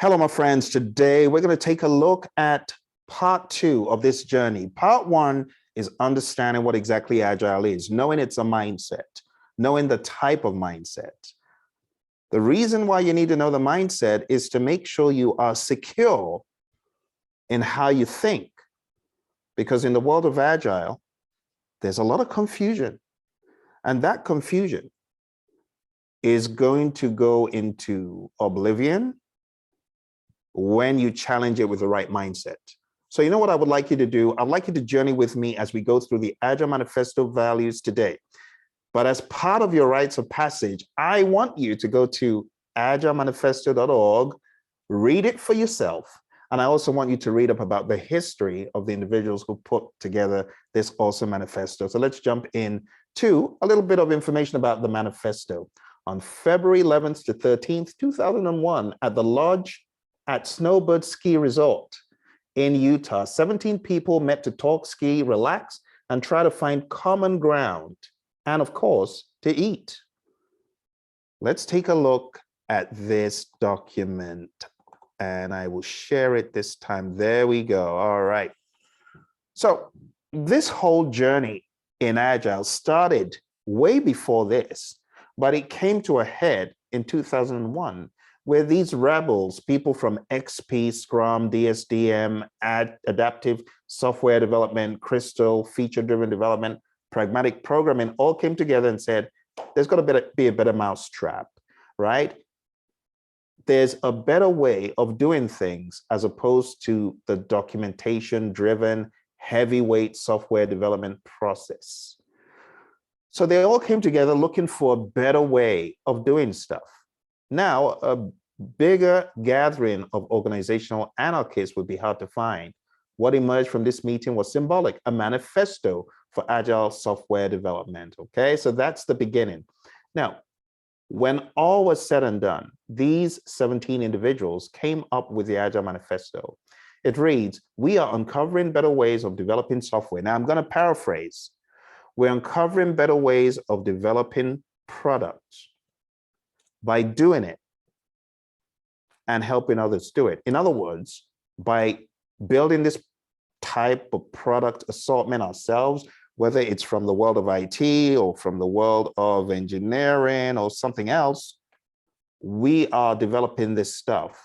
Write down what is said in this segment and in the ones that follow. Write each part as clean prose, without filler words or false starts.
Hello, my friends. Today, we're going to take a look at part two of this journey. Part one is understanding what exactly Agile is, knowing it's a mindset, knowing the type of mindset. The reason why you need to know the mindset is to make sure you are secure in how you think. Because in the world of Agile, there's a lot of confusion. And that confusion is going to go into oblivion when you challenge it with the right mindset. So you know what I would like you to do? I'd like you to journey with me as we go through the Agile Manifesto values today. But as part of your rites of passage, I want you to go to agilemanifesto.org, read it for yourself. And I also want you to read up about the history of the individuals who put together this awesome manifesto. So let's jump in to a little bit of information about the manifesto. On February 11th to 13th, 2001, at the Lodge at Snowbird Ski Resort in Utah, 17 people met to talk, ski, relax, and try to find common ground, and of course, to eat. Let's take a look at this document, and I will share it this time. There we go. All right. So this whole journey in Agile started way before this, but it came to a head in 2001, where these rebels, people from XP, Scrum, DSDM, adaptive software development, Crystal, feature-driven development, pragmatic programming, all came together and said, there's got to be a better mousetrap, right? There's a better way of doing things as opposed to the documentation-driven, heavyweight software development process. So they all came together looking for a better way of doing stuff. Now, a bigger gathering of organizational anarchists would be hard to find. What emerged from this meeting was symbolic, a manifesto for Agile software development, okay? So that's the beginning. Now, when all was said and done, these 17 individuals came up with the Agile Manifesto. It reads, we are uncovering better ways of developing software. Now, I'm going to paraphrase. We're uncovering better ways of developing products by doing it and helping others do it. In other words, by building this type of product assortment ourselves, whether it's from the world of IT or from the world of engineering or something else, we are developing this stuff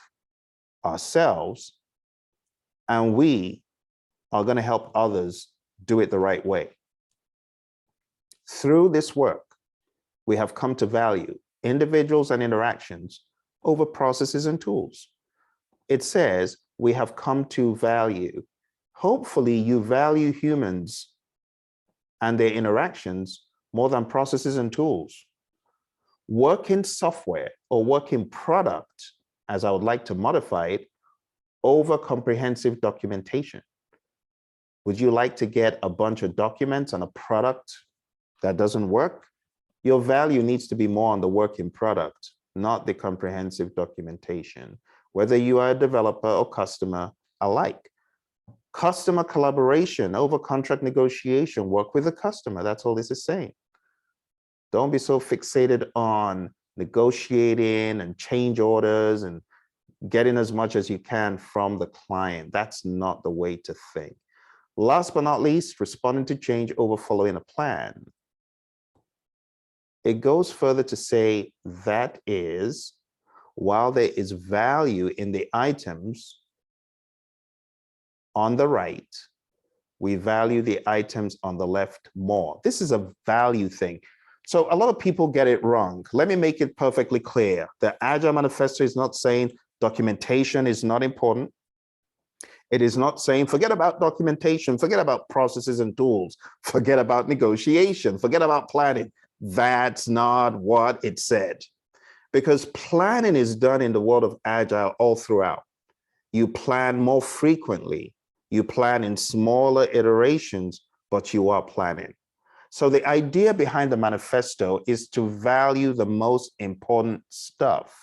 ourselves, and we are going to help others do it the right way. Through this work, we have come to value individuals and interactions over processes and tools. It says we have come to value. Hopefully you value humans and their interactions more than processes and tools. Work in software or work in product, as I would like to modify it, over comprehensive documentation. Would you like to get a bunch of documents on a product that doesn't work? Your value needs to be more on the work in product, not the comprehensive documentation, whether you are a developer or customer alike. Customer collaboration over contract negotiation, work with the customer. That's all this is saying. Don't be so fixated on negotiating and change orders and getting as much as you can from the client. That's not the way to think. Last but not least, responding to change over following a plan. It goes further to say that is, while there is value in the items on the right, we value the items on the left more. This is a value thing. So a lot of people get it wrong. Let me make it perfectly clear. The Agile Manifesto is not saying documentation is not important. It is not saying forget about documentation, forget about processes and tools, forget about negotiation, forget about planning. That's not what it said. Because planning is done in the world of Agile all throughout. You plan more frequently. You plan in smaller iterations, but you are planning. So the idea behind the manifesto is to value the most important stuff.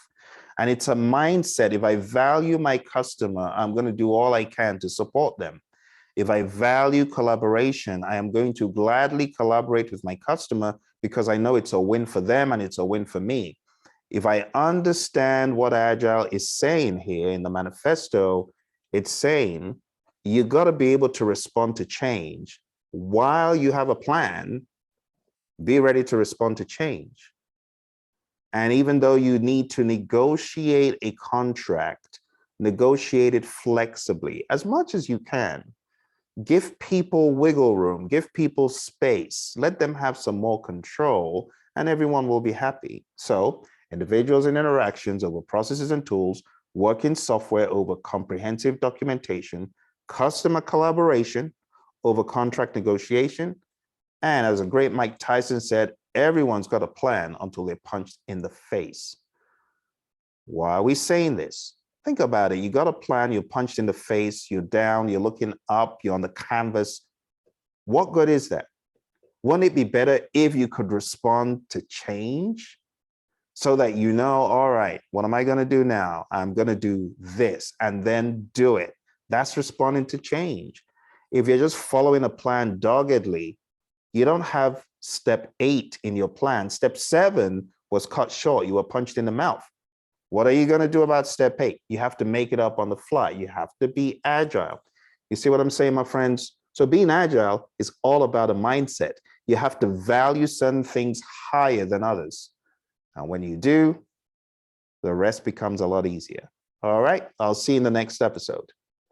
And it's a mindset. If I value my customer, I'm going to do all I can to support them. If I value collaboration, I am going to gladly collaborate with my customer because I know it's a win for them and it's a win for me. If I understand what Agile is saying here in the manifesto, it's saying you got to be able to respond to change while you have a plan. Be ready to respond to change. And even though you need to negotiate a contract, negotiate it flexibly as much as you can. Give people wiggle room, give people space, let them have some more control, and everyone will be happy. So individuals and interactions over processes and tools, working software over comprehensive documentation, customer collaboration over contract negotiation, and as a great Mike Tyson said, everyone's got a plan until they're punched in the face. Why are we saying this? Think about it. You got a plan, you're punched in the face, you're down, you're looking up, you're on the canvas. What good is that? Wouldn't it be better if you could respond to change so that you know, all right, what am I going to do now? I'm going to do this and then do it. That's responding to change. If you're just following a plan doggedly, you don't have step 8 in your plan. Step 7 was cut short. You were punched in the mouth. What are you going to do about step 8? You have to make it up on the fly. You have to be agile. You see what I'm saying, my friends? So being agile is all about a mindset. You have to value certain things higher than others. And when you do, the rest becomes a lot easier. All right, I'll see you in the next episode.